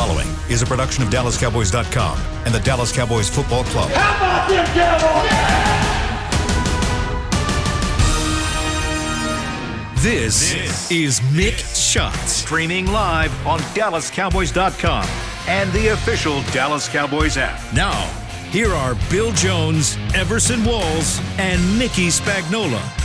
following is a production of DallasCowboys.com and the Dallas Cowboys Football Club. How about them Cowboys? This is Mick Shots. Streaming live on DallasCowboys.com and the official Dallas Cowboys app. Now, here are Bill Jones, Everson Walls, and Mickey Spagnola.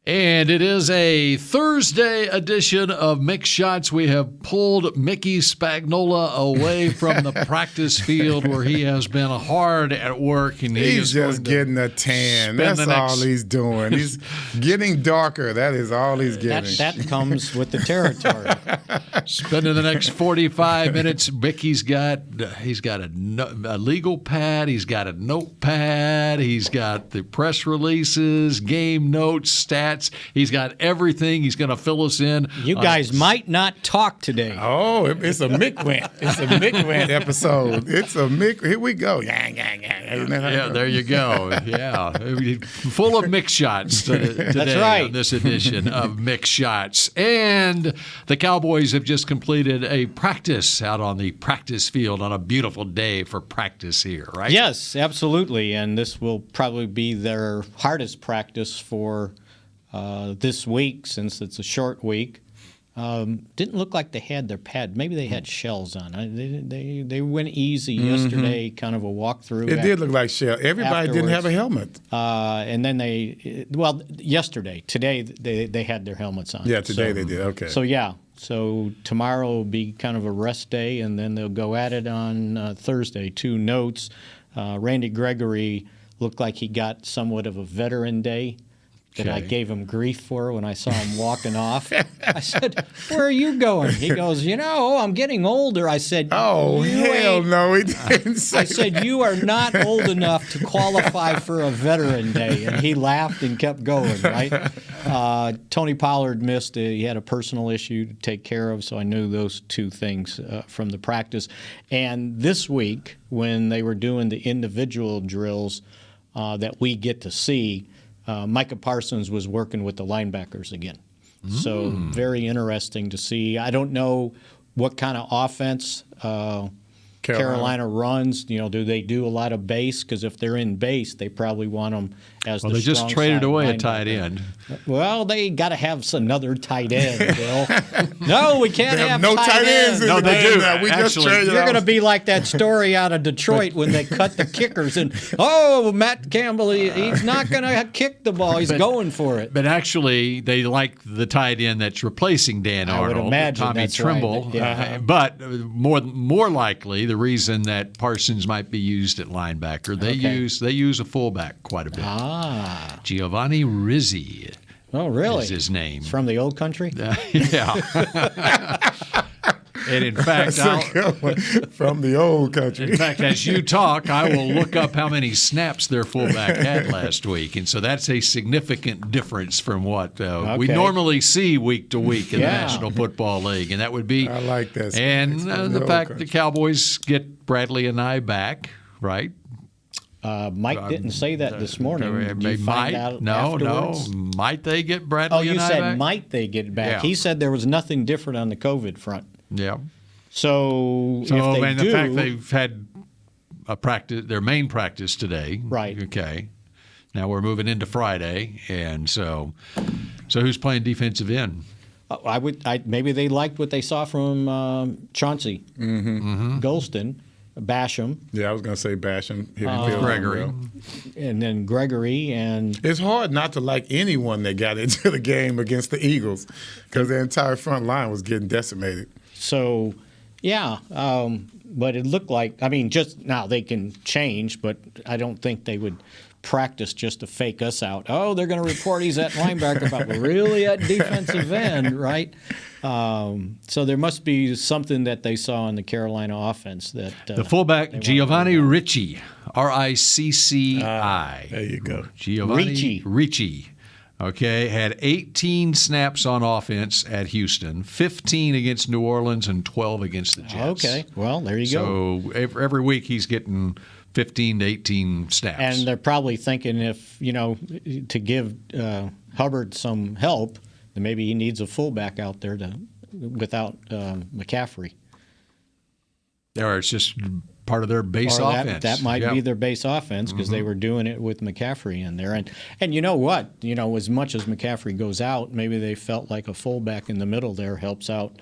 And it is a Thursday edition of Mick Shots. We have pulled Mickey Spagnola away from the practice field where he has been hard at work. And he's just getting a tan. That's all he's doing. He's getting darker. That is all he's getting. That comes with the territory. Spending the next 45 minutes, Mickey's got a legal pad. He's got a notepad. He's got the press releases, game notes, stats. He's got everything. He's going to fill us in. You guys might not talk today. Oh, it's a Mick rant. It's a Mick rant episode. It's a Mick. Here we go. Yeah, there you go. Yeah. Full of Mick Shots today. That's right. On this edition of Mick Shots. And the Cowboys have just completed a practice out on the practice field on a beautiful day for practice here, right? Yes, absolutely. And this will probably be their hardest practice for this week, since it's a short week. Didn't look like they had their pad. Maybe they had shells on. They went easy yesterday, kind of a walkthrough. It did look like shell. Everybody didn't have a helmet. And then yesterday. Today they had their helmets on. Yeah, today they did. Okay. So tomorrow will be kind of a rest day, and then they'll go at it on Thursday. 2 notes. Randy Gregory looked like he got somewhat of a veteran day. That I gave him grief for when I saw him walking off. I said, "Where are you going?" He goes, "I'm getting older." I said, "Oh, hell no, he didn't say I said, "You are not old enough to qualify for a Veteran Day." And he laughed and kept going, right? Tony Pollard missed. He had a personal issue to take care of, so I knew those 2 things from the practice. And this week, when they were doing the individual drills that we get to see, Micah Parsons was working with the linebackers again. So very interesting to see. I don't know what kind of offense Carolina runs. Do they do a lot of base? Because if they're in base, they probably want them as the strong side. Well, they just traded away a tight end. Well, they got to have another tight end, Bill. No, we can't have no tight ends. No, they do. We just traded. You're going to be like that story out of Detroit when they cut the kickers and Matt Campbell, he's not going to kick the ball. He's going for it. But actually, they like the tight end that's replacing Dan Arnold. I would imagine Tommy that's Trimble. Right. Yeah. But more likely, the reason that Parsons might be used at linebacker, they use a fullback quite a bit. Giovanni Rizzi. Oh, really? Is his name. It's from the old country? Yeah. And in fact, from the old country. In fact, as you talk, I will look up how many snaps their fullback had last week, and so that's a significant difference from what we normally see week to week in the National Football League, and that would be. I like that. And the fact the Cowboys get Bradley and I back, right? Mike didn't say that this morning. Did you find out afterwards? No. Might they get Bradley and I back? Oh, you said might they get back. Yeah. He said there was nothing different on the COVID front. Yeah. So if they do, the fact they've had a practice, their main practice today. Right. Okay. Now we're moving into Friday, and so who's playing defensive end? Maybe they liked what they saw from Chauncey, Golston, Basham. Yeah, I was going to say Basham. Gregory. And then Gregory. And it's hard not to like anyone that got into the game against the Eagles because their entire front line was getting decimated. So, but it looked like, just now they can change, but I don't think they would practice just to fake us out. Oh, they're going to report he's at linebacker, but we're really at defensive end, right? So there must be something that they saw in the Carolina offense that the fullback Giovanni Ricci, Ricci. There you go, Giovanni Ricci. Okay, had 18 snaps on offense at Houston, 15 against New Orleans, and 12 against the Jets. Okay, well, there you go. So every week he's getting 15 to 18 snaps. And they're probably thinking if, to give Hubbard some help, then maybe he needs a fullback out there without McCaffrey. Or it's just part of their base Or offense. that might be their base offense because they were doing it with McCaffrey in there. And you know what? As much as McCaffrey goes out, maybe they felt like a fullback in the middle there helps out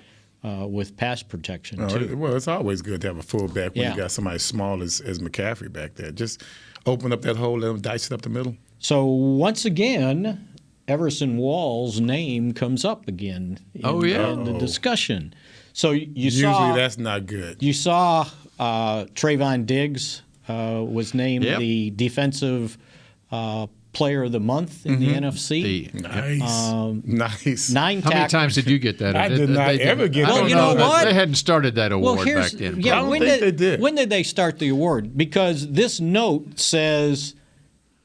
with pass protection too. Well, it's always good to have a fullback when Yeah. you got somebody as small as McCaffrey back there. Just open up that hole, let him dice it up the middle. So once again, Everson Walls' name comes up again in the discussion. So Usually that's not good. You saw Trevon Diggs was named the Defensive Player of the Month in the NFC. Nice. 9 How many times did you get that? I did not ever get Well, that. you know what? They hadn't started that award back then. Yeah, I don't think they did. When did they start the award? Because this note says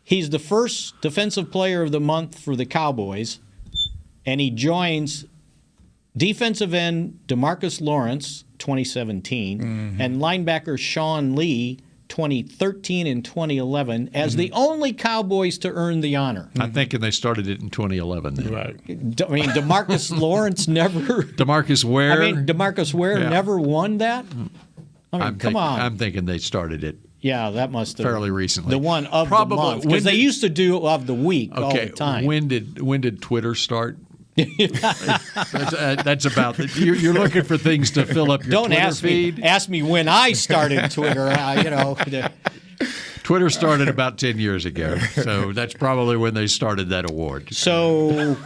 he's the first Defensive Player of the Month for the Cowboys, and he joins defensive end DeMarcus Lawrence, 2017, and linebacker Sean Lee, 2013 and 2011, as the only Cowboys to earn the honor. I'm thinking they started it in 2011. Then. Right. I mean, DeMarcus Lawrence never. DeMarcus Ware. I mean, DeMarcus Ware never won that. I mean, come on. I'm thinking they started it. Yeah, that must have fairly recently. The one of the month, because they used to do of the week all the time. When did Twitter start? That's about it. You're looking for things to fill up your Don't Twitter ask feed. me. Ask me when I started Twitter. Twitter started about 10 years ago, so that's probably when they started that award. So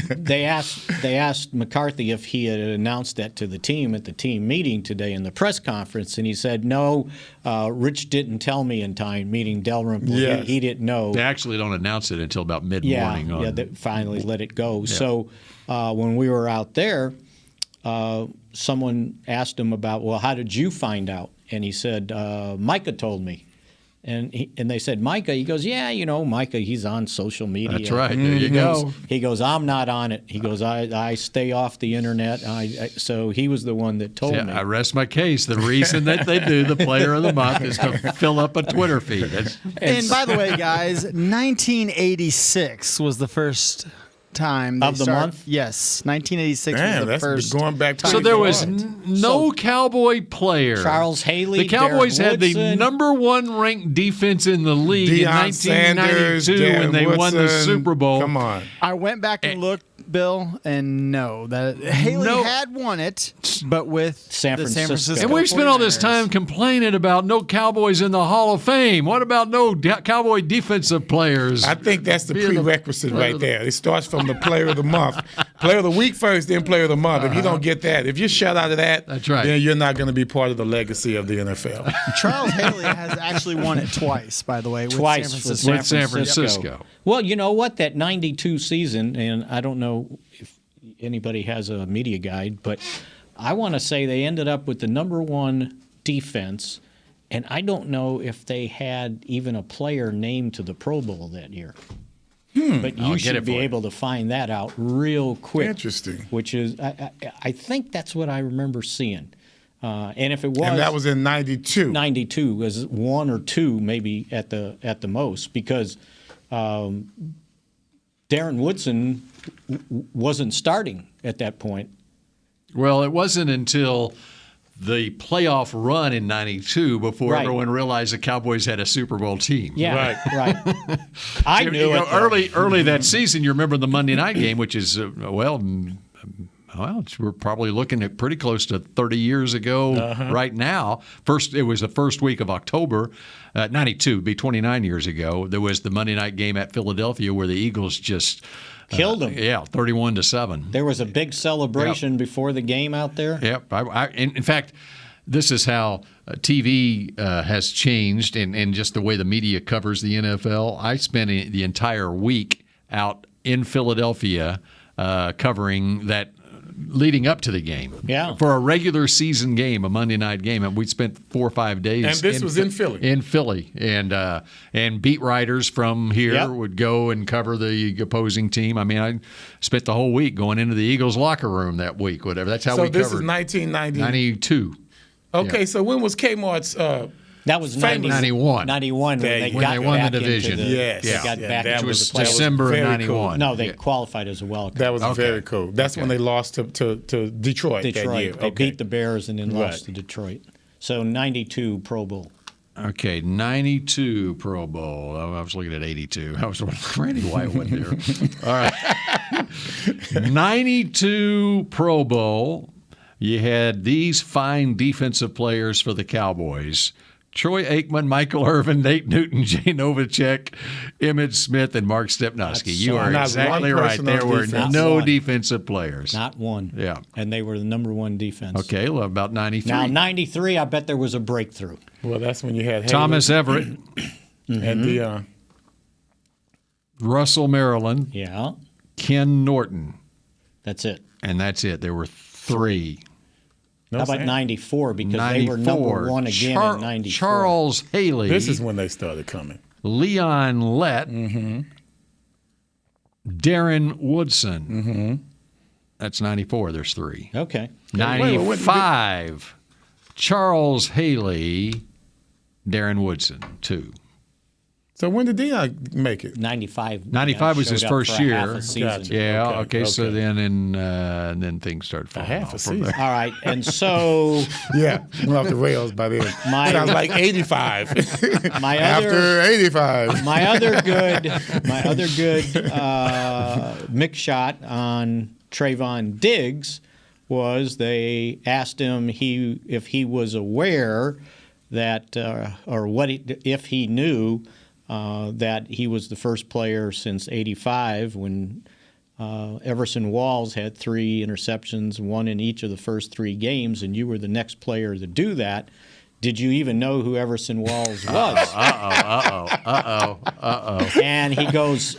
they asked McCarthy if he had announced that to the team at the team meeting today in the press conference, and he said, no, Rich didn't tell me in time, meaning Dalrymple. Yes. He didn't know. They actually don't announce it until about mid-morning. They finally let it go. Yeah. So when we were out there, someone asked him about, well, how did you find out? And he said, Micah told me. And they said, Micah, he goes, Micah, he's on social media. That's right. There you go. He goes, I'm not on it. He goes, I stay off the internet. So he was the one that told me. I rest my case. The reason that they do the Player of the Month is to fill up a Twitter feed. And by the way, guys, 1986 was the first time of the month? Yes, 1986 was the that's first. Going back to so there was no Cowboy player. Charles Haley. The Cowboys Darren had the Woodson. #1 ranked defense in the league Deion in 1992 Sanders, when they won the Woodson. Super Bowl. Come on. I went back and looked, Bill, and no, that Haley had won it, but with San the San Francisco. Francisco. And we've spent all this 49ers. time complaining about no Cowboys in the Hall of Fame. What about no Cowboy defensive players? I think that's the Being the prerequisite player right of the- there. It starts from the Player of the Month. Player of the Week first, then Player of the Month. If you don't get that, if you're shut out of that, That's right. then you're not going to be part of the legacy of the NFL. Charles Haley has actually won it twice, by the way. Twice with for San Francisco. With San Francisco. Well, you know what? That 92 season, and I don't know if anybody has a media guide, but I want to say they ended up with the #1 defense, and I don't know if they had even a player named to the Pro Bowl that year. But you should be able to find that out real quick. Interesting. Which is, I think that's what I remember seeing. And if it was, And that was in 92. 92 was 1 or 2 maybe at the most, because Darren Woodson wasn't starting at that point. Well, it wasn't until the playoff run in 92 before everyone realized the Cowboys had a Super Bowl team. Yeah, right. I knew it. Early that season, you remember the Monday night game, which is, we're probably looking at pretty close to 30 years ago right now. It was the first week of October, 92, be 29 years ago. There was the Monday night game at Philadelphia where the Eagles just killed them. 31-7. There was a big celebration before the game out there. Yep. In fact, this is how TV has changed and just the way the media covers the NFL. I spent the entire week out in Philadelphia covering that leading up to the game. Yeah. For a regular season game, a Monday night game, and we spent 4 or 5 days. And this was in Philly. In Philly, and beat writers from here would go and cover the opposing team. I mean, I spent the whole week going into the Eagles locker room that week. Whatever. That's how we covered. So this is 1992. Okay, so when was Kmart's? That was 91. 91 when they won got the back division. Into Yes. They got back that into was the playoffs. December of very 91. cool. No, they qualified as a wild card. That was very cool. That's when they lost to Detroit that year. They beat the Bears and then lost to Detroit. So 92 Pro Bowl. Okay, 92 Pro Bowl. Oh, I was looking at 82. I was Randy White wasn't there. All right. 92 Pro Bowl. You had these fine defensive players for the Cowboys. Troy Aikman, Michael Irvin, Nate Newton, Jay Novacek, Emmitt Smith, and Mark Stepnoski. You are exactly right. There were no defensive players. Not one. Yeah. And they were the number one defense. Okay, well, about 93. Now, 93, I bet there was a breakthrough. Well, that's when you had Thomas Everett. and the Russell Maryland. Yeah. Ken Norton. That's it. And that's it. There were 3. How about 94? Because 94. they were number one again in 94. Charles Haley. This is when they started coming. Leon Lett. Darren Woodson. That's 94. There's 3. Okay. 95. Charles Haley. Darren Woodson, 2. So when did Dion make it? 95. 95 was his showed up first for a year. half a season. Gotcha. Yeah. Okay, Okay. So okay. then things started falling half off a from season. there. All right. And so Yeah, went off the rails by then. Sounds like 85. my After other 85. my other good Mick shot on Trevon Diggs was they asked him if he was aware that if he knew that he was the first player since '85 when Everson Walls had 3 interceptions, 1 in each of the first 3 games, and you were the next player to do that. Did you even know who Everson Walls was? And he goes,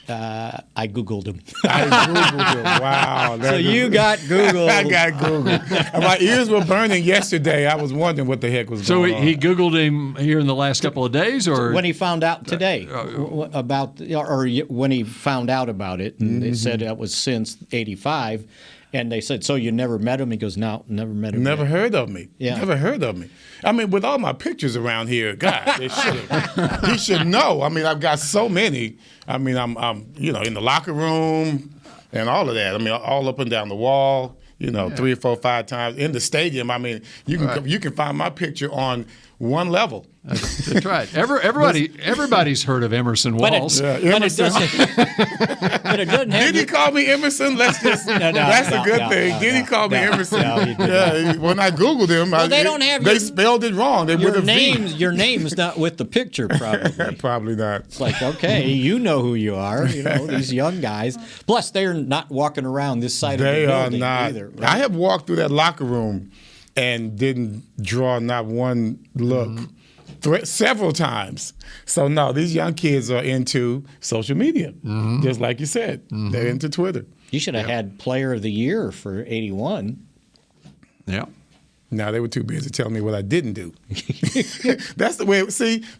I Googled him. I Googled it. Wow. So you got Googled. I got Googled. And my ears were burning yesterday. I was wondering what the heck was So going on. he Googled him here in the last couple of days, or When he found out today about, or when he found out about it, and they said that was since '85, and they said, "So you never met him?" He goes, "No, never met him. Never yet." heard of me. Yeah. Never heard of me. I mean, with all my pictures around here, God, they should. He should know. I mean, I've got so many. I mean, I'm in the locker room and all of that. I mean, all up and down the wall. 3 or 4 or 5 times in the stadium. I mean, you can find my picture on one level. That's right. Everybody's heard of Emerson Walls. But it doesn't have Did he call me Emerson? Let's just. That's a good thing. Did he call me Emerson? No, he did not. When I Googled him, they don't have they your- spelled it wrong. They Your with a V. your name's not with the picture, probably. Probably not. It's like, okay, you know who you are. These young guys. Plus, they're not walking around this side of the They are building not. either. Right? I have walked through that locker room and didn't draw not one look several times. So, no, these young kids are into social media, just like you said. They're into Twitter. You should have had Player of the Year for '81. Yeah. Now they were too busy telling me what I didn't do. That's the way.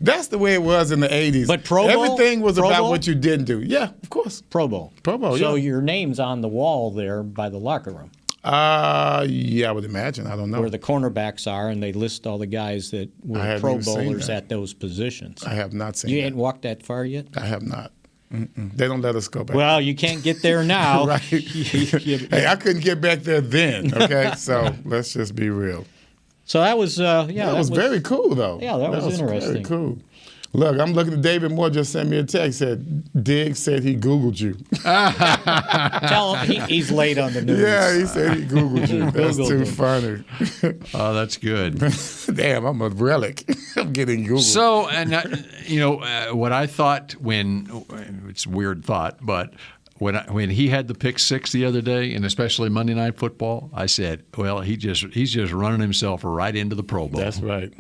That's the way it was in the '80s. But Pro Bowl? Everything was Pro about Bowl? what you didn't do. Yeah, of course. Pro Bowl. Pro Bowl, So yeah. your name's on the wall there by the locker room Yeah, I would imagine. I don't know. where the cornerbacks are, and they list all the guys that I were haven't Pro even seen Bowlers that. at those positions. I have not seen You that. ain't walked that far yet? I have not. They don't let us go back. Well, you can't get there now. Right. Hey, I couldn't get back there then. Okay, so let's just be real. So that was, that was very cool, though. Yeah, that was interesting. Very cool. Look, I'm looking at David Moore just sent me a text. Said Diggs said he Googled you. Tell him he's late on the news. Yeah, he said he Googled you. That's Googled too him. funny. Oh, that's good. Damn, I'm a relic. I'm getting Googled. So, and what I thought it's a weird thought, but when he had the pick 6 the other day, and especially Monday Night Football, I said, well, he's just running himself right into the Pro Bowl. That's right.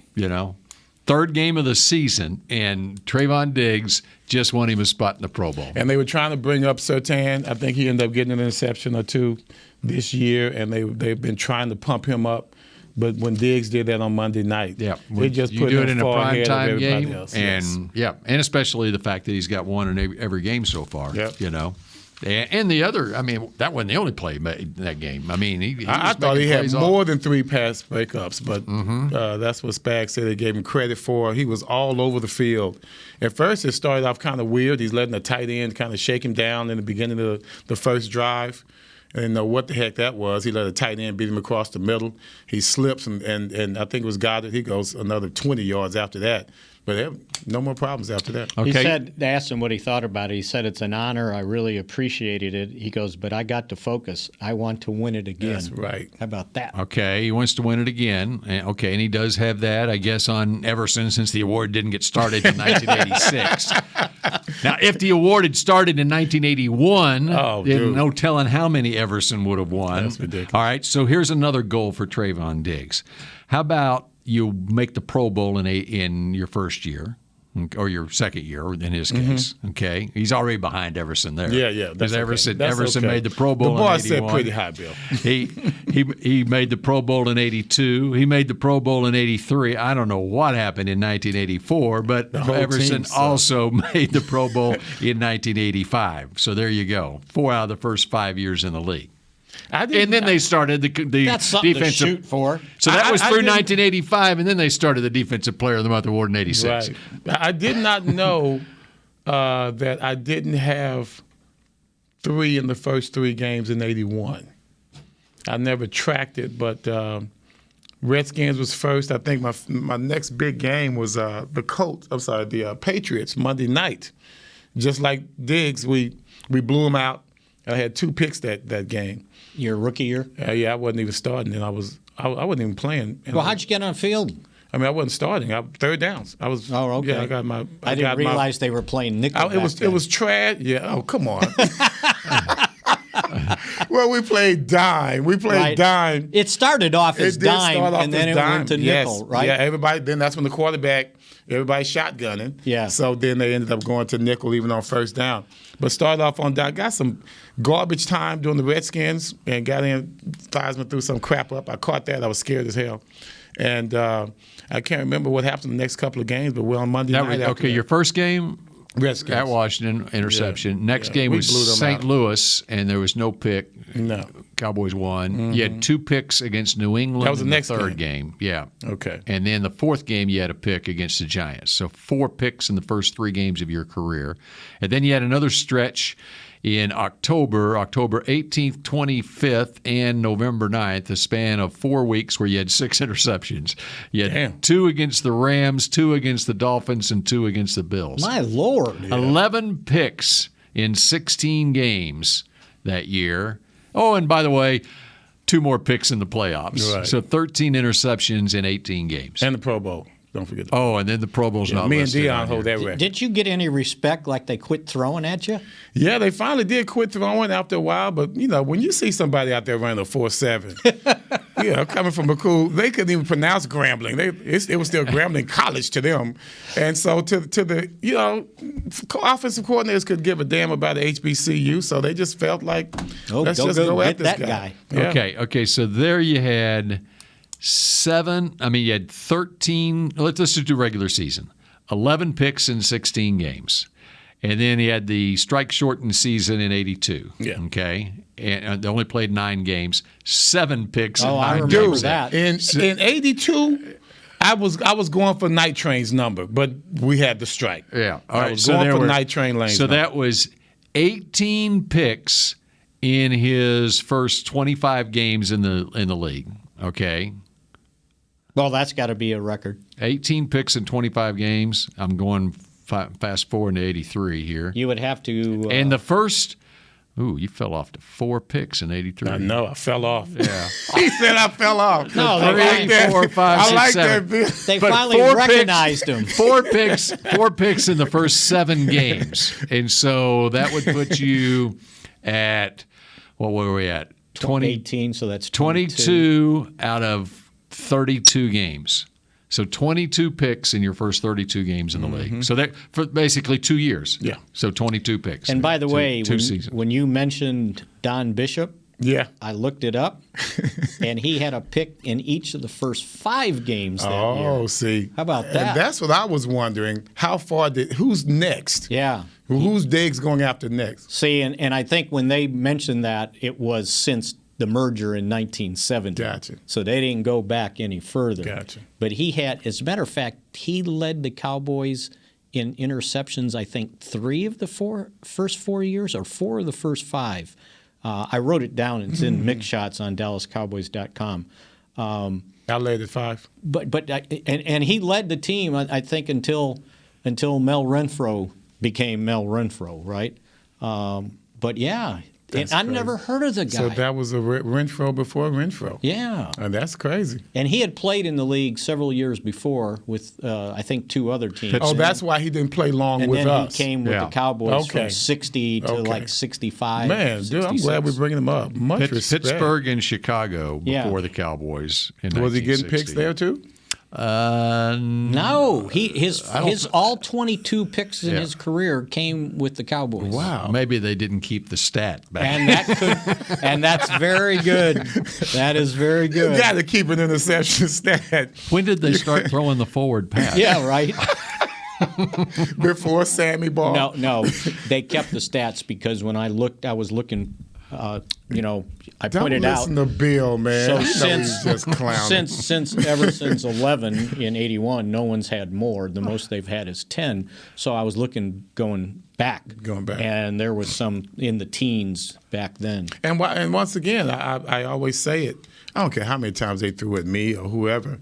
Third game of the season, and Trevon Diggs just won him a spot in the Pro Bowl. And they were trying to bring up Surtain. I think he ended up getting an interception or 2 this year, and they've been trying to pump him up. But when Diggs did that on Monday night, they just you put do him it in a far prime ahead of time everybody game, else. and Yes. and especially the fact that he's got one in every game so far. Yep. And the other, I mean, that wasn't the only play made in that game. I mean, I was thought he making had plays more than 3 pass breakups, but that's what Spags said they gave him credit for. He was all over the field. At first, it started off kind of weird. He's letting the tight end kind of shake him down in the beginning of the first drive. I didn't know what the heck that was. He let a tight end beat him across the middle. He slips, and I think it was Goddard. He goes another 20 yards after that. But no more problems after that. Okay. He said, they asked him what he thought about it. He said, it's an honor. I really appreciated it. He goes, but I got to focus. I want to win it again. That's right. How about that? Okay, he wants to win it again. Okay, and he does have that, I guess, on Everson since the award didn't get started in 1986. Now, if the award had started in 1981, no telling how many Everson would have won. That's ridiculous. All right, so here's another goal for Trevon Diggs. How about you make the Pro Bowl in your first year, or your second year in his case? Okay, he's already behind Everson there. Yeah, because Everson okay. made the Pro Bowl. The bar in 81. set pretty high, Bill. He made the Pro Bowl in 82. He made the Pro Bowl in 83. I don't know what happened in 1984, but Everson also made the Pro Bowl in 1985. So there you go. 4 out of the first 5 years in the league. And then they started the that's something defensive. to shoot for. So that was through 1985, and then they started the Defensive Player of the Month award in 86. Right. I did not know that I didn't have 3 in the first 3 games in 81. I never tracked it, but Redskins was first. I think my next big game was the Patriots Monday night. Just like Diggs, we blew them out. I had 2 picks that game. Your rookie year? Yeah, I wasn't even starting, and I wasn't even playing. Well, how'd you get on the field? I mean, I wasn't starting. Third downs. I was. Oh, okay. Yeah, I didn't realize they were playing nickel. It was trash. Yeah. Oh, come on. Well, we played dime. Dime. It started off as dime, and then it went to nickel, right? Yeah, everybody. Then that's when the quarterback, everybody's shotgunning. Yeah. So then they ended up going to nickel even on first down. But started off on dime. Got some garbage time during the Redskins and got in. Theismann threw some crap up. I caught that. I was scared as hell. And I can't remember what happened the next couple of games, but we're on Monday night. Okay, your first game? Redskins. At Washington, interception. Yeah. Next game was St. Louis, and there was no pick. No. Cowboys won. You had 2 picks against New England. That was the next third game. Yeah. Okay. And then the fourth game, you had a pick against the Giants. So 4 picks in the first 3 games of your career. And then you had another stretch in October 18th, 25th, and November 9th, a span of 4 weeks where you had 6 interceptions. You had 2 against the Rams, 2 against the Dolphins, and 2 against the Bills. My Lord. 11 picks in 16 games that year. Oh, and by the way, 2 more picks in the playoffs. Right. So 13 interceptions in 18 games. And the Pro Bowl. Don't forget that. Oh, and then the Pro Bowl's not me and listed Dion on hold here. that record. Did you get any respect like they quit throwing at you? Yeah, they finally did quit throwing after a while, but, when you see somebody out there running a 4.7, coming from a cool, they couldn't even pronounce Grambling. It was still Grambling College to them. And so to the, offensive coordinators could give a damn about the HBCU, so they just felt like, let's just go at this guy. Yeah. Okay, so there you had 13, let's just do regular season, 11 picks in 16 games. And then he had the strike-shortened season in 82. Yeah. Okay? And they only played 9 games, 7 picks in 9 I remember games. that. In 82, I was going for Night Train's number, but we had the strike. Yeah. All I right. was going for Night Train Lane's number. That was 18 picks in his first 25 games in the league. Okay? Well, that's got to be a record. 18 picks in 25 games. I'm going fast forward to 83 here. You would have to. And the first, you fell off to 4 picks in 83. I know, I fell off. Yeah. He said I fell off. No, I like that. 4, 5, 6, I like 7. that. They But finally 4 recognized him. 4 picks in the first 7 games. And so that would put you at, what were we at? 18, so that's 22 out of 32 games. So 22 picks in your first 32 games in the league. So that for basically 2 years. Yeah. So 22 picks. And by the way, two seasons. when you mentioned Don Bishop, Yeah. I looked it up, and he had a pick in each of the first 5 games that year. Oh, see. How about that? And that's what I was wondering. Who's next? Yeah. Who's Diggs going after next? See, and I think when they mentioned that, it was since the merger in 1970. Gotcha. So they didn't go back any further. Gotcha. But he had, as a matter of fact, he led the Cowboys in interceptions, I think, 3 of the first 4 years or 4 of the first 5. I wrote it down. It's in Mick shots on DallasCowboys.com. I led at 5. But he led the team, I think, until Mel Renfro became Mel Renfro, right? But yeah, I never heard of the guy. So that was a Renfro before Renfro. Yeah. And that's crazy. And he had played in the league several years before with, I think, 2 other teams. Oh, that's why he didn't play long with us. And then he came with the Cowboys from 60 to like 65. Man, dude, I'm glad we're bringing him up. Much respect. Pittsburgh and Chicago before the Cowboys in Was he getting 1960. picks there too? No, his all 22 picks in his career came with the Cowboys. Wow. Maybe they didn't keep the stat back. And that's very good. That is very good. You got to keep an interception stat. When did they start throwing the forward pass? Yeah, right. Before Sammy Ball. No, they kept the stats because when I was looking. I pointed out. Don't listen to Bill, man. So he's just clowning. since Everson's 11 in '81, no one's had more. The most they've had is 10. So I was going back, and there was some in the teens back then. And once again, I always say it. I don't care how many times they threw at me or whoever.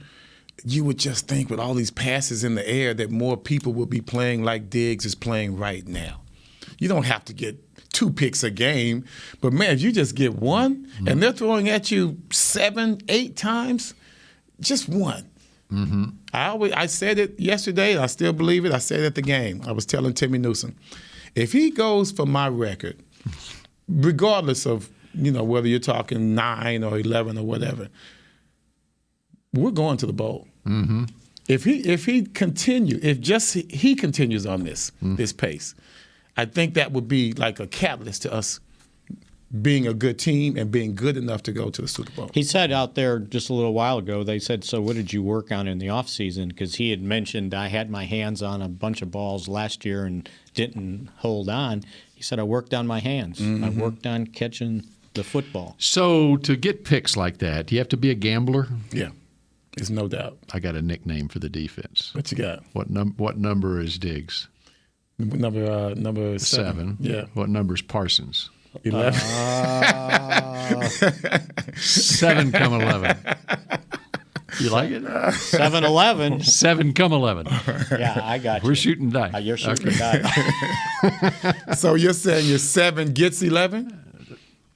You would just think with all these passes in the air that more people would be playing like Diggs is playing right now. You don't have to get 2 picks a game, but man, if you just get 1 and they're throwing at you 7, 8 times, just 1. Mm-hmm. I said it yesterday, and I still believe it. I said it at the game. I was telling Timmy Newsom, if he goes for my record, regardless of whether you're talking 9 or 11 or whatever, we're going to the bowl. Mm-hmm. If he continues on this pace, I think that would be like a catalyst to us being a good team and being good enough to go to the Super Bowl. He said out there just a little while ago, they said, so what did you work on in the offseason? Because he had mentioned I had my hands on a bunch of balls last year and didn't hold on. He said, I worked on my hands. Mm-hmm. I worked on catching the football. So to get picks like that, do you have to be a gambler? Yeah, there's no doubt. I got a nickname for the defense. What you got? What number is Diggs? Number 7. Yeah. What number is Parsons? 11. 7 come 11. You like it? 7-11. 7 come 11. Yeah, I got you. We're shooting dice. You're shooting dice. So you're saying your 7 gets 11?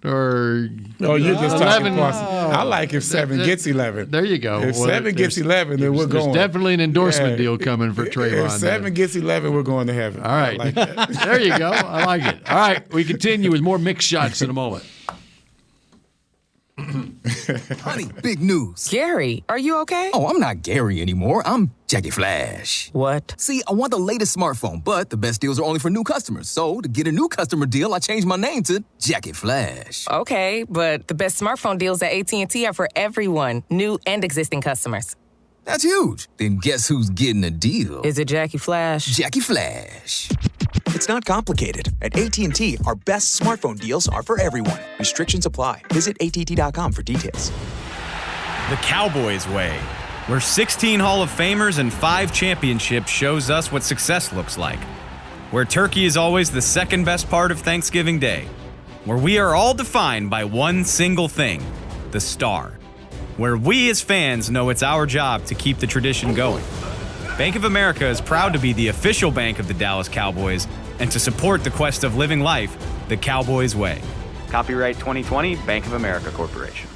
Or you're just 11. Talking Parsons. I like if 7 gets 11. There you go. If 7 gets 11, then we're going. There's definitely an endorsement deal coming for Trevon. If 7 gets 11, we're going to heaven. All right. I like that. There you go. I like it. All right. We continue with more mixed shots in a moment. Honey, big news. Gary, are you okay? Oh, I'm not Gary anymore. I'm Jackie Flash. What? See, I want the latest smartphone, but the best deals are only for new customers. So, to get a new customer deal, I changed my name to Jackie Flash. Okay, but the best smartphone deals at AT&T are for everyone, new and existing customers. That's huge. Then guess who's getting a deal? Is it Jackie Flash? Jackie Flash. It's not complicated. At AT&T, our best smartphone deals are for everyone. Restrictions apply. Visit att.com for details. The Cowboys way, where 16 Hall of Famers and 5 championships shows us what success looks like. Where turkey is always the second best part of Thanksgiving Day. Where we are all defined by one single thing, the star. Where we as fans know it's our job to keep the tradition going. Bank of America is proud to be the official bank of the Dallas Cowboys and to support the quest of living life the Cowboys way. Copyright 2020, Bank of America Corporation.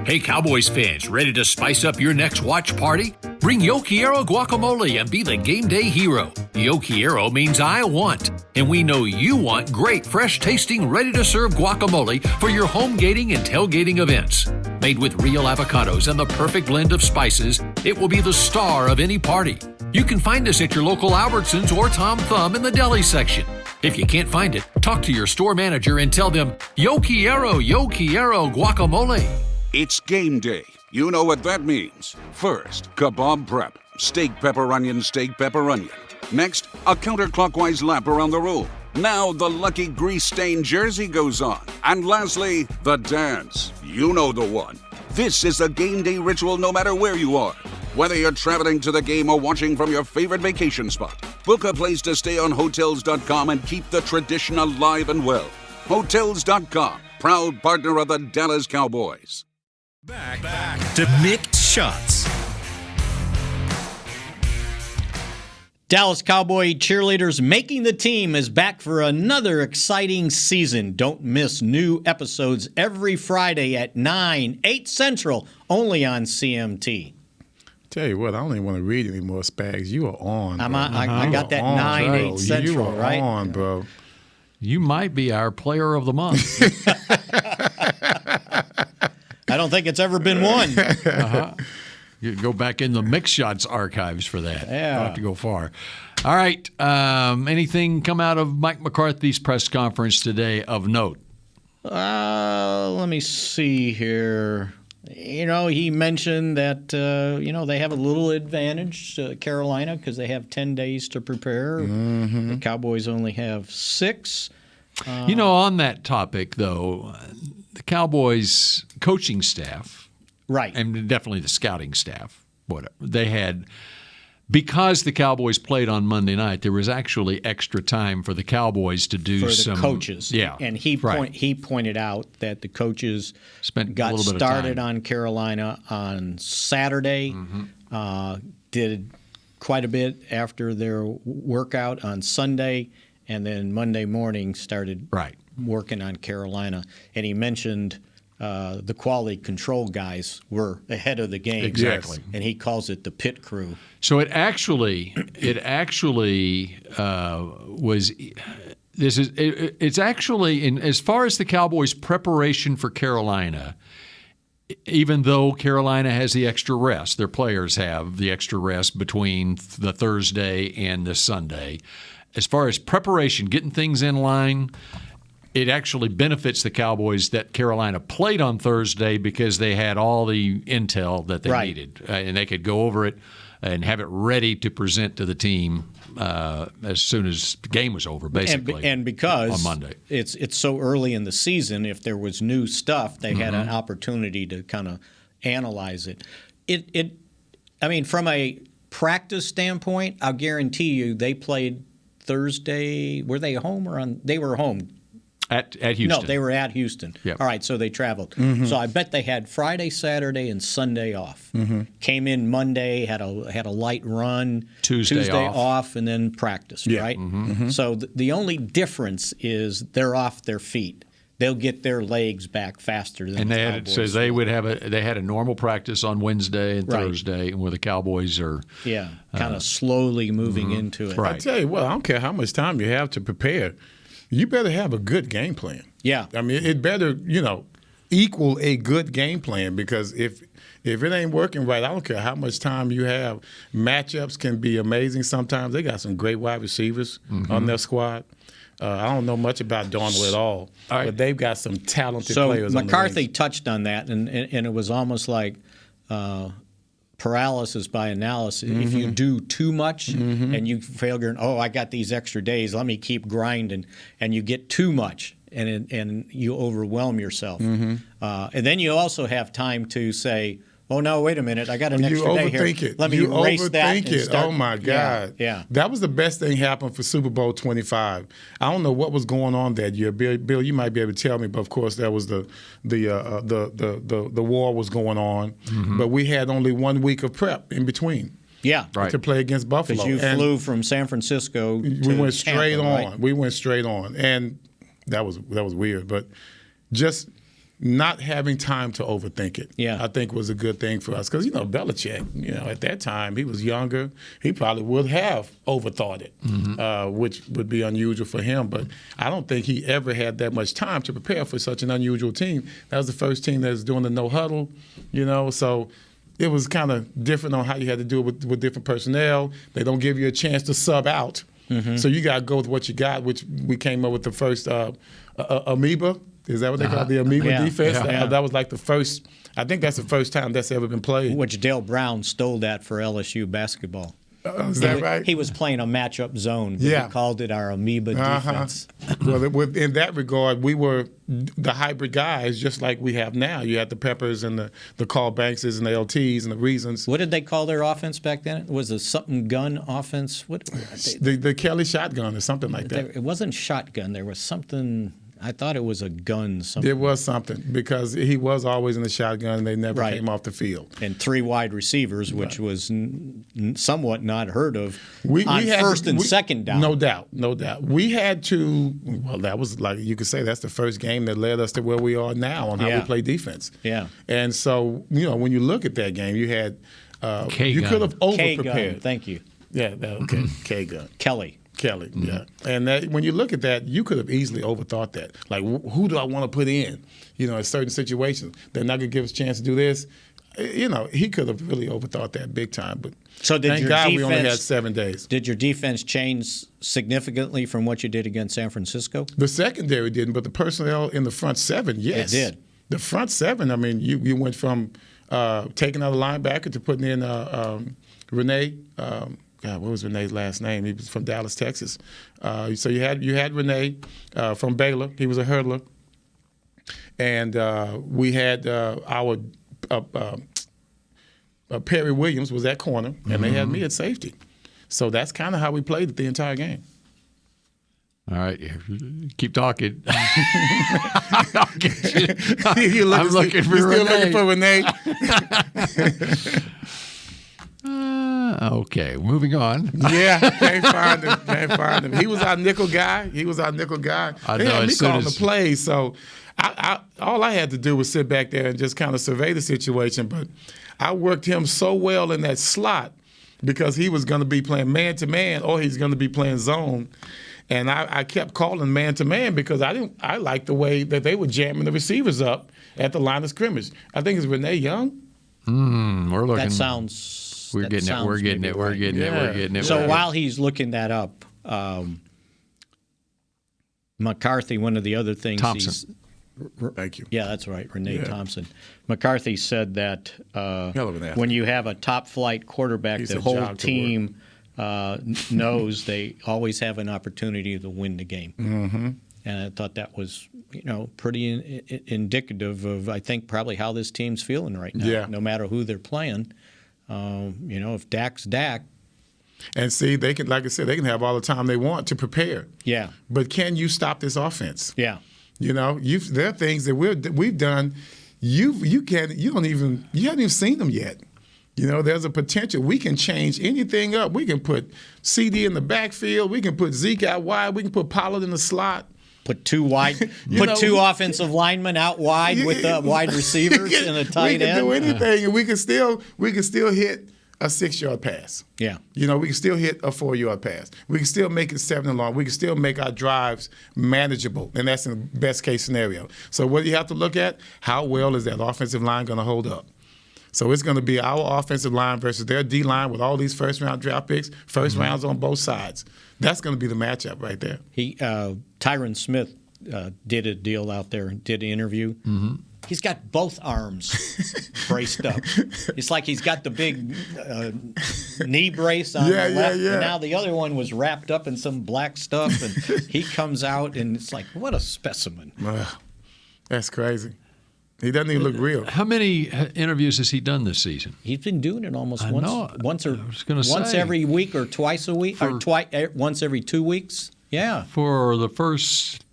Hey, Cowboys fans, ready to spice up your next watch party? Bring Yo Quiero guacamole and be the game day hero. Yo Quiero means I want, and we know you want great, fresh-tasting, ready-to-serve guacamole for your home gating and tailgating events. Made with real avocados and the perfect blend of spices, it will be the star of any party. You can find us at your local Albertsons or Tom Thumb in the deli section. If you can't find it, talk to your store manager and tell them, Yo Quiero guacamole. It's game day. You know what that means. First, kebab prep. Steak, pepper, onion, steak, pepper, onion. Next, a counterclockwise lap around the room. Now the lucky grease-stained jersey goes on. And lastly, the dance. You know the one. This is a game day ritual no matter where you are. Whether you're traveling to the game or watching from your favorite vacation spot, book a place to stay on Hotels.com and keep the tradition alive and well. Hotels.com. proud partner of the Dallas Cowboys. Back to Mick Shots. Dallas Cowboy cheerleaders making the team is back for another exciting season. Don't miss new episodes every Friday at 9, 8 Central, only on CMT. Tell you what, I don't even want to read any more, Spags. You are on. Bro. I got that 9, 8 Central, you are right? on, bro. You might be our player of the month. I don't think it's ever been one. You go back in the Mix Shots archives for that. Yeah. Don't have to go far. All right. Anything come out of Mike McCarthy's press conference today of note? Let me see here. He mentioned that, they have a little advantage, Carolina, because they have 10 days to prepare. Mm-hmm. The Cowboys only have 6. On that topic, though, the Cowboys coaching staff, right, and definitely the scouting staff, they had, because the Cowboys played on Monday night, there was actually extra time for the Cowboys to do some coaches. Yeah, and he pointed out that the coaches got started on Carolina on Saturday, did quite a bit after their workout on Sunday, and then Monday morning started working on Carolina. And he mentioned the quality control guys were ahead of the game. Exactly. And he calls it the pit crew. So it actually was. It's actually as far as the Cowboys' preparation for Carolina. Even though Carolina has the extra rest, their players have the extra rest between the Thursday and the Sunday. As far as preparation, getting things in line, it actually benefits the Cowboys that Carolina played on Thursday because they had all the intel that they needed, and they could go over it and have it ready to present to the team as soon as the game was over, basically. And because on Monday, it's so early in the season, if there was new stuff, they had an opportunity to kind of analyze it. I mean, from a practice standpoint, I'll guarantee you they played Thursday. Were they home or on? They were home. At Houston. No, they were at Houston. Yep. All right, so they traveled. Mm-hmm. So I bet they had Friday, Saturday, and Sunday off. Mm-hmm. Came in Monday, had a light run. Tuesday off, and then practiced, right? Mm-hmm. Mm-hmm. So the only difference is they're off their feet. They'll get their legs back faster than the Cowboys. So they had a normal practice on Wednesday and Thursday, and where the Cowboys are kind of slowly moving into it. I tell you what, I don't care how much time you have to prepare. You better have a good game plan. Yeah. I mean, it better, equal a good game plan, because if it ain't working right, I don't care how much time you have. Matchups can be amazing sometimes. They got some great wide receivers on their squad. I don't know much about Darnold at all, but they've got some talented players. So McCarthy touched on that, and it was almost like paralysis by analysis. Mm-hmm. If you do too much and you fail, I got these extra days, let me keep grinding, and you get too much and you overwhelm yourself. Mm-hmm. And then you also have time to say, oh, no, wait a minute, I got an extra day here. It. Let me erase that and start. Oh, my God. Yeah. That was the best thing happened for Super Bowl 25. I don't know what was going on that year. Bill, you might be able to tell me, but, of course, there was the war was going on. Mm-hmm. But we had only 1 week of prep in between. Yeah. To play against Buffalo. Because you flew from San Francisco to we went straight Tampa, on. Right? We went straight on. And that was weird. But just – not having time to overthink it, I think was a good thing for us. Because, Belichick, at that time, he was younger. He probably would have overthought it, which would be unusual for him. But I don't think he ever had that much time to prepare for such an unusual team. That was the first team that was doing the no huddle, so it was kind of different on how you had to do it with different personnel. They don't give you a chance to sub out. Mm-hmm. So you got to go with what you got, which we came up with the first amoeba. Is that what they call it, the amoeba defense? Yeah. That was like the first – I think that's the first time that's ever been played. Which Dale Brown stole that for LSU basketball. Is that right? He was playing a matchup zone. But he called it our amoeba defense. Well, in that regard, we were the hybrid guys just like we have now. You had the Peppers and the Carl Bankses and the LTs and the Reasons. What did they call their offense back then? Was it something gun offense? The Kelly shotgun or something like that. It wasn't shotgun. There was something – I thought it was a gun. There was something because he was always in the shotgun and they never came off the field. And 3 wide receivers, which was somewhat not heard of on first and second down. No doubt. We had to, well, that was like you could say that's the first game that led us to where we are now on how we play defense. Yeah. And so, when you look at that game, you had, you could have over-prepared. Thank you. Yeah, okay. K-gun. Kelly, yeah. And when you look at that, you could have easily overthought that. Like, who do I want to put in, in certain situations? They're not going to give us a chance to do this. He could have really overthought that big time. But so thank God we only had 7 days. Did your defense change significantly from what you did against San Francisco? The secondary didn't, but the personnel in the front 7, yes. It did. The front 7, I mean, you went from taking out a linebacker to putting in Renee. God, what was Renee's last name? He was from Dallas, Texas. So you had Renee from Baylor. He was a hurdler. And we had our Perry Williams was at corner, and they had me at safety. So that's kind of how we played it the entire game. All right, keep talking. I'm looking for Renee. Okay, moving on. Yeah, can't find him. He was our nickel guy. I know. They had me calling the plays, so all I had to do was sit back there and just kind of survey the situation. But I worked him so well in that slot because he was going to be playing man-to-man or he's going to be playing zone. And I kept calling man-to-man because I liked the way that they were jamming the receivers up at the line of scrimmage. I think it's Renee Young. We're looking. That sounds. We're getting it. So while he's looking that up, McCarthy, one of the other things Thompson. Thank you. Yeah, that's right, Renee Thompson. McCarthy said that when you have a top-flight quarterback, the whole team knows they always have an opportunity to win the game. Mm-hmm. And I thought that was, pretty indicative of, I think, probably how this team's feeling right now. Yeah. No matter who they're playing. If Dak's Dak. And see, they can, like I said, they can have all the time they want to prepare. Yeah. But can you stop this offense? Yeah. There are things that we've done. You haven't even seen them yet. There's a potential. We can change anything up. We can put CD in the backfield. We can put Zeke out wide. We can put Pollard in the slot. Put 2 wide. Put 2 offensive linemen out wide with the wide receivers and a tight end. We can do anything, and we can still hit a 6-yard pass. Yeah. We can still hit a 4-yard pass. We can still make it 7 and long. We can still make our drives manageable, and that's in the best case scenario. So what do you have to look at? How well is that offensive line going to hold up? So it's going to be our offensive line versus their D-line with all these first-round draft picks, first rounds on both sides. That's going to be the matchup right there. Tyron Smith did a deal out there and did an interview. Mm-hmm. He's got both arms braced up. It's like he's got the big knee brace on the left, and now the other one was wrapped up in some black stuff, and he comes out, and it's like, what a specimen. That's crazy. He doesn't even look real. How many interviews has he done this season? He's been doing it almost once say, every week or twice a week, or once every 2 weeks. Yeah. For the first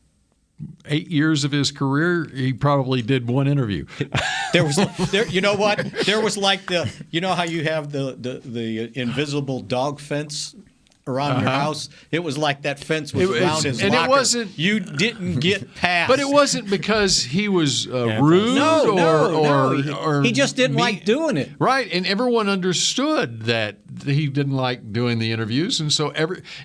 8 years of his career, he probably did one interview. You know what? There was like how you have the invisible dog fence around your house. It was like that fence was around his locker. And it wasn't. You didn't get past. But it wasn't because he was rude or he just didn't like doing it. Right, and everyone understood that he didn't like doing the interviews, and so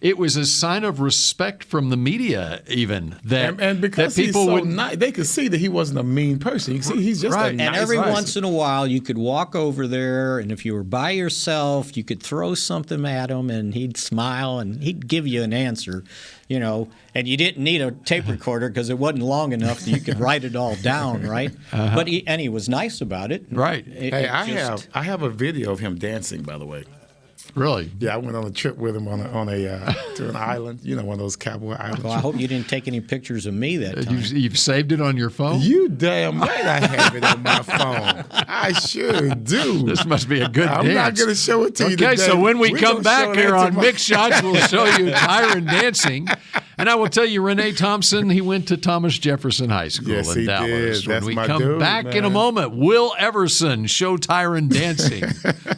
it was a sign of respect from the media, even that and because that people he's so nice, they could see that he wasn't a mean person. You can see he's just a nice And every person. once in a while, you could walk over there, and if you were by yourself, you could throw something at him, and he'd smile and he'd give you an answer, and you didn't need a tape recorder because it wasn't long enough that you could write it all down, right? But he was nice about it, right? I have a video of him dancing, by the way. Really? Yeah, I went on a trip with him to an island, one of those cowboy islands. Well, I hope you didn't take any pictures of me that time. You've saved it on your phone? You damn right I have it on my phone. I sure do. This must be a good dance. I'm not going to show it to you today. Okay, so when we come back here on Mick Shots, we'll show you Tyron dancing. And I will tell you, Renee Thompson, he went to Thomas Jefferson High School Yes, in he Dallas. did. When That's we my come dude, back in a man. moment, will Everson show Tyron dancing?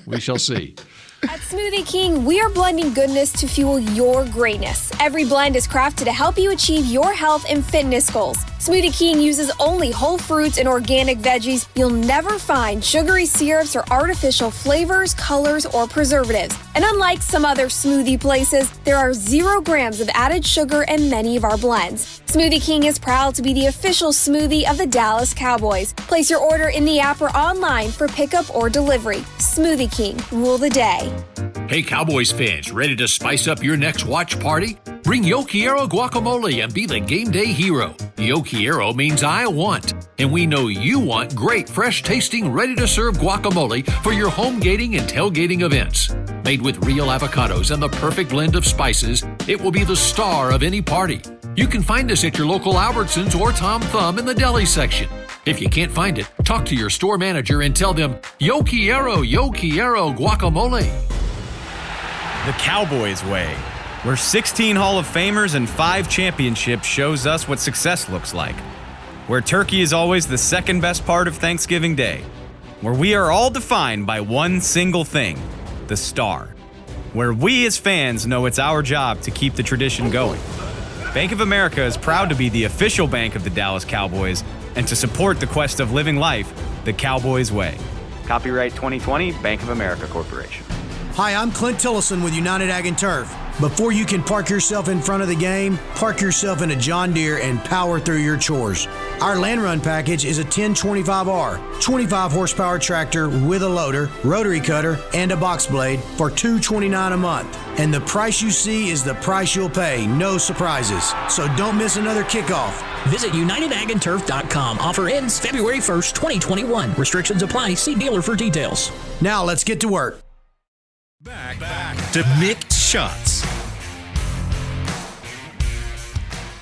We shall see. At Smoothie King, we are blending goodness to fuel your greatness. Every blend is crafted to help you achieve your health and fitness goals. Smoothie King uses only whole fruits and organic veggies. You'll never find sugary syrups or artificial flavors, colors, or preservatives. And unlike some other smoothie places, there are 0 grams of added sugar in many of our blends. Smoothie King is proud to be the official smoothie of the Dallas Cowboys. Place your order in the app or online for pickup or delivery. Smoothie King, rule the day. Hey, Cowboys fans, ready to spice up your next watch party? Bring Yo Quiero guacamole and be the game day hero. Yo Quiero means I want, and we know you want great, fresh-tasting, ready-to-serve guacamole for your home gating and tailgating events. Made with real avocados and the perfect blend of spices, it will be the star of any party. You can find us at your local Albertsons or Tom Thumb in the deli section. If you can't find it, talk to your store manager and tell them, Yo Quiero guacamole. The Cowboys way, where 16 Hall of Famers and 5 championships shows us what success looks like. Where turkey is always the second best part of Thanksgiving Day. Where we are all defined by one single thing, the star. Where we as fans know it's our job to keep the tradition going. Bank of America is proud to be the official bank of the Dallas Cowboys and to support the quest of living life the Cowboys way. Copyright 2020, Bank of America Corporation. Hi, I'm Clint Tillison with United Ag and Turf. Before you can park yourself in front of the game, park yourself in a John Deere and power through your chores. Our Land Run package is a 1025R, 25 horsepower tractor with a loader, rotary cutter, and a box blade for $229 a month. And the price you see is the price you'll pay, no surprises. So don't miss another kickoff. Visit UnitedAgAndTurf.com. Offer ends February 1st, 2021. Restrictions apply. See dealer for details. Now let's get to work. Back to Mick Shots.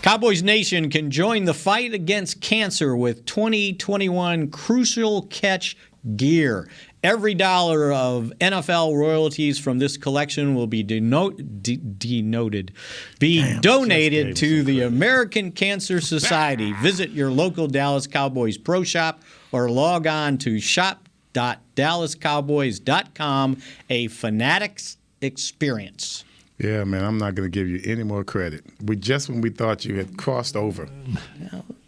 Cowboys Nation can join the fight against cancer with 2021 Crucial Catch gear. Every dollar of NFL royalties from this collection will be donated to the American Cancer Society. Visit your local Dallas Cowboys Pro Shop or log on to shop.dallascowboys.com. A Fanatics experience. Yeah, man, I'm not going to give you any more credit. When we thought you had crossed over,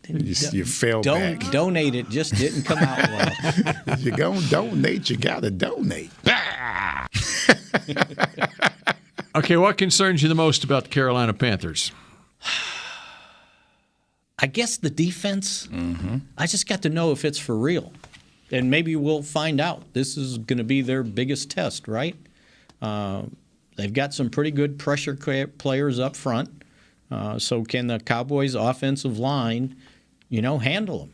you fell back. Donate it just didn't come out well. If you're going to donate, you got to donate. Okay, what concerns you the most about the Carolina Panthers? I guess the defense. Mm-hmm. I just got to know if it's for real. And maybe we'll find out. This is going to be their biggest test, right? They've got some pretty good pressure players up front. So can the Cowboys' offensive line, handle them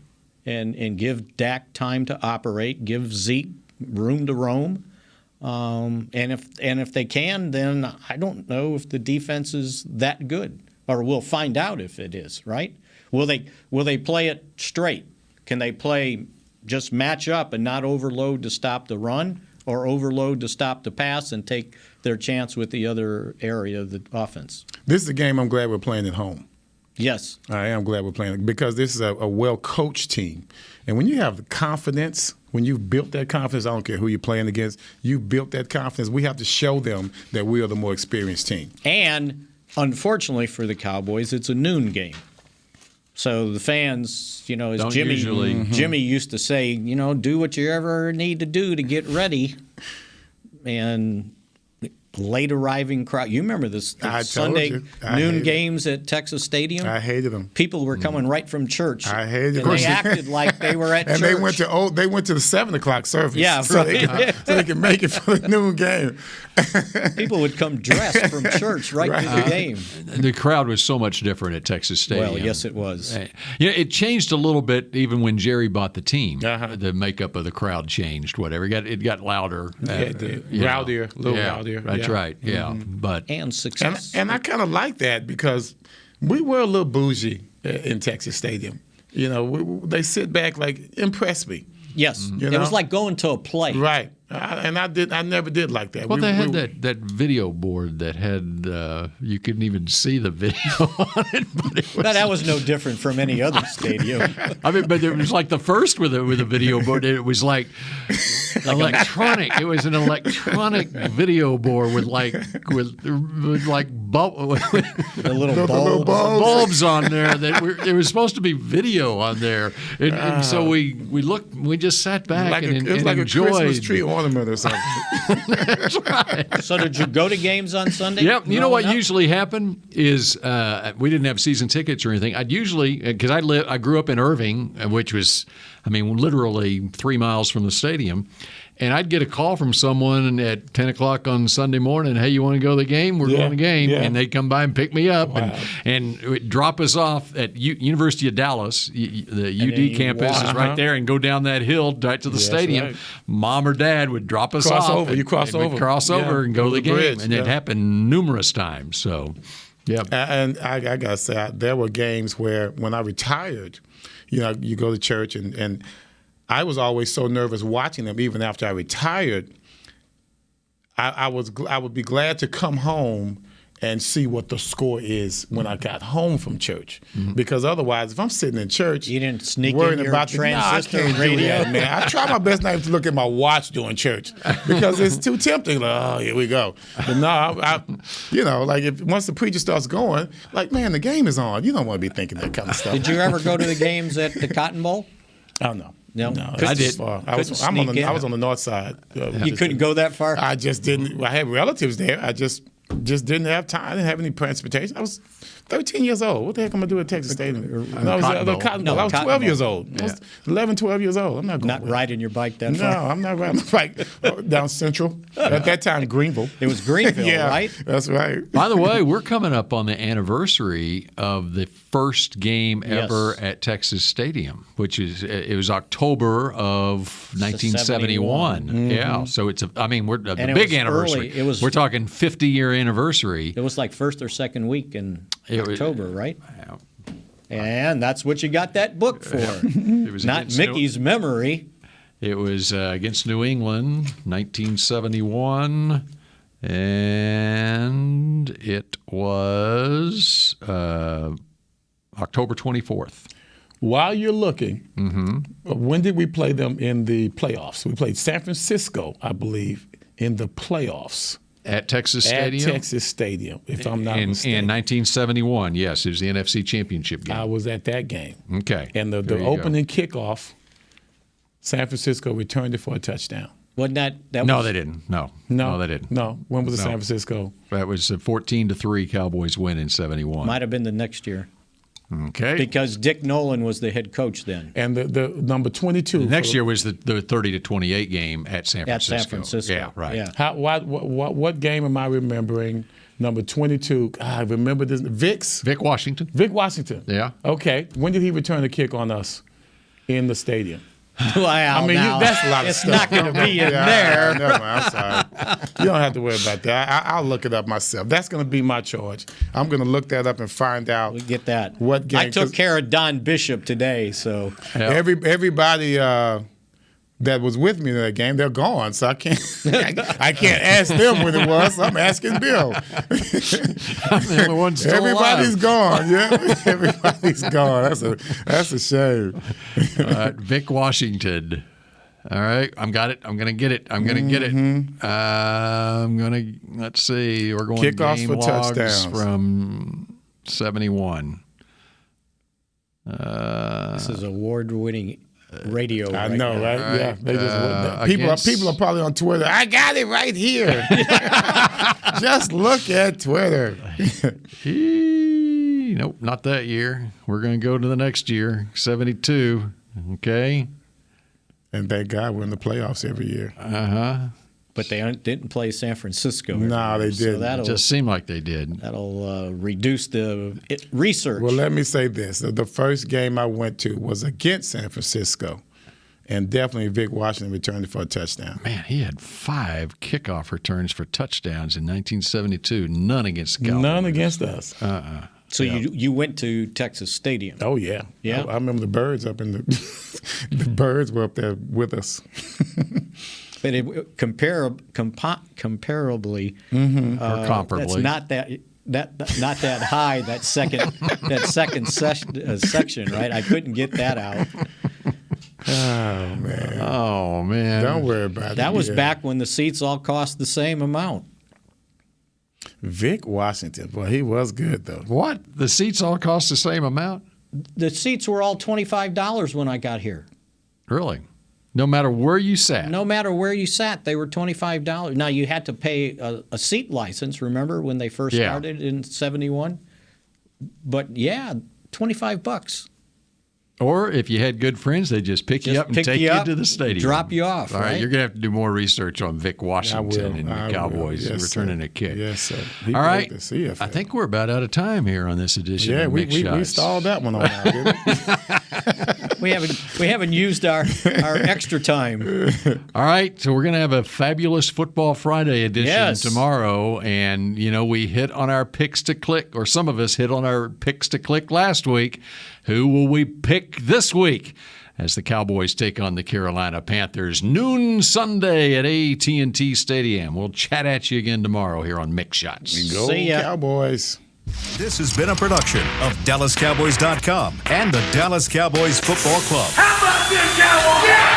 and give Dak time to operate, give Zeke room to roam? And if they can, then I don't know if the defense is that good, or we'll find out if it is, right? Will they play it straight? Can they play just match up and not overload to stop the run, or overload to stop the pass and take their chance with the other area of the offense? This is a game I'm glad we're playing at home. Yes. I am glad we're playing it because this is a well-coached team. And when you have confidence, when you've built that confidence, I don't care who you're playing against, you've built that confidence. We have to show them that we are the more experienced team. And unfortunately for the Cowboys, it's a noon game. So the fans, as Jimmy used to say, do what you ever need to do to get ready. And late arriving crowd. You remember the Sunday noon games at Texas Stadium? I hated them. People were coming right from church. I hated them. And they acted like they were at and church. And they went to the 7 o'clock service. Yeah, so right. They could make it for the noon game. People would come dressed from church right to the game. The crowd was so much different at Texas Stadium. Well, yes, it was. It changed a little bit even when Jerry bought the team. The makeup of the crowd changed, whatever. It got louder. Rowdier, a little rowdier. That's right, yeah. But and success. And I kind of like that because we were a little bougie in Texas Stadium. They sit back like, impress me. Yes. It was like going to a play. Right. I never did like that. Well, they had that video board that had you couldn't even see the video on it. But that was no different from any other stadium. I mean, but it was like the first with a video board. It was like electronic. It was an electronic video board with little bulbs on there. It was supposed to be video on there, and so we looked. We just sat back and it was like enjoyed. A Christmas tree ornament or something. That's right. So did you go to games on Sunday? Yep. You know what usually happened is we didn't have season tickets or anything. I'd usually, because I grew up in Irving, which was, literally 3 miles from the stadium. And I'd get a call from someone at 10 o'clock on Sunday morning, hey, you want to go to the game? We're going to the game. Yeah. And they'd come by and pick me up and drop us off at University of Dallas. The UD campus is right there, and go down that hill right to the stadium. Right. Mom or dad would drop us off. You cross over and go to the game. Bridge, and it happened numerous times. So, yeah. And I got to say, there were games where when I retired, you go to church and I was always so nervous watching them. Even after I retired, I would be glad to come home and see what the score is when I got home from church. Mm-hmm. Because otherwise, if I'm sitting in church, you didn't sneak in your transistor radio, man. I try my best not to look at my watch during church because it's too tempting. Like, oh, here we go. But no, if once the preacher starts going, like, man, the game is on. You don't want to be thinking that kind of stuff. Did you ever go to the games at the Cotton Bowl? Oh no. No, I did. I was on the north side. You couldn't go that far? I just didn't. I had relatives there. I just didn't have time. I didn't have any transportation. I was 13 years old. What the heck am I doing at Texas Stadium? I was 12 years old. I was 11, 12 years old. I'm not going. Not riding your bike that far? No, I'm not riding my bike down Central. At that time, Greenville. It was Greenville, right? That's right. By the way, we're coming up on the anniversary of the first game ever at Texas Stadium, which it was October of 1971. Mm-hmm. Yeah, so it's we're the big anniversary. We're talking 50-year anniversary. It was like first or second week in October, right? Yeah. And that's what you got that book for. It was not Mickey's memory. It was against New England, 1971, and it was October 24th. While you're looking, when did we play them in the playoffs? We played San Francisco, I believe, in the playoffs. At Texas Stadium? At Texas Stadium, if I'm not mistaken. In 1971, yes. It was the NFC Championship game. I was at that game. Okay. And the opening kickoff, San Francisco returned it for a touchdown. Wasn't that No, was... they didn't. No, they didn't. No. When was it San Francisco? That was a 14-3 Cowboys win in 71. Might have been the next year. Okay. Because Dick Nolan was the head coach then. And the number 22. The next year was the 30-28 game at San Francisco. At San Francisco. Yeah, right. Yeah. What game am I remembering? Number 22. I remember this. Vic Washington. Vic Washington. Yeah. Okay. When did he return the kick on us in the stadium? Wow, I mean, that's a lot of it's stuff. It's not going to be in there. Never mind, I'm sorry. You don't have to worry about that. I'll look it up myself. That's going to be my charge. I'm going to look that up and find out. We get that. What game? I took care of Don Bishop today, so everybody that was with me in that game, they're gone, so I can't ask them when it was. So I'm asking Bill. I'm the only one still Everybody's alive. gone. Yeah, everybody's gone. That's a shame. Vic Washington. All right, I'm got it. I'm gonna get it. Let's see. We're going kickoffs game for logs touchdowns from 71. This is award-winning radio. I know, right? Right. Yeah, they just people are probably on Twitter. I got it right here. Just look at Twitter. Nope, not that year. We're going to go to the next year, 72. Okay. And thank God we're in the playoffs every year. But they didn't play San Francisco. No, they didn't. It just seemed like they did. That'll reduce the research. Well, let me say this. The first game I went to was against San Francisco, and definitely Vic Washington returned it for a touchdown. Man, he had 5 kickoff returns for touchdowns in 1972. None against the Cowboys. None against us. So you went to Texas Stadium. Oh, yeah. Yeah. I remember the Birds up in the – the Birds were up there with us. But comparably, or comparably, that's not that high. That second section, right? I couldn't get that out. Oh man! Don't worry about it. That was back when the seats all cost the same amount. Vic Washington, boy, he was good though. What? The seats all cost the same amount? The seats were all $25 when I got here. Really? No matter where you sat? No matter where you sat, they were $25. Now, you had to pay a seat license, remember, when they first started in 71? But, yeah, $25. Or if you had good friends, they'd just pick you up and take you to the stadium. Drop you off, All right, you're going to have to do more research on Vic Washington and the Cowboys returning a kick. Yes, sir. All right, I think we're about out of time here on this edition of Mick Shots. We stalled that one on now, didn't we? We haven't used our extra time. All right, so we're going to have a fabulous Football Friday edition tomorrow, and we hit on our picks to click, or some of us hit on our picks to click last week. Who will we pick this week as the Cowboys take on the Carolina Panthers? Noon Sunday at AT&T Stadium. We'll chat at you again tomorrow here on Mick Shots. Go Cowboys. This has been a production of DallasCowboys.com and the Dallas Cowboys Football Club. How about this, Cowboys? Yeah!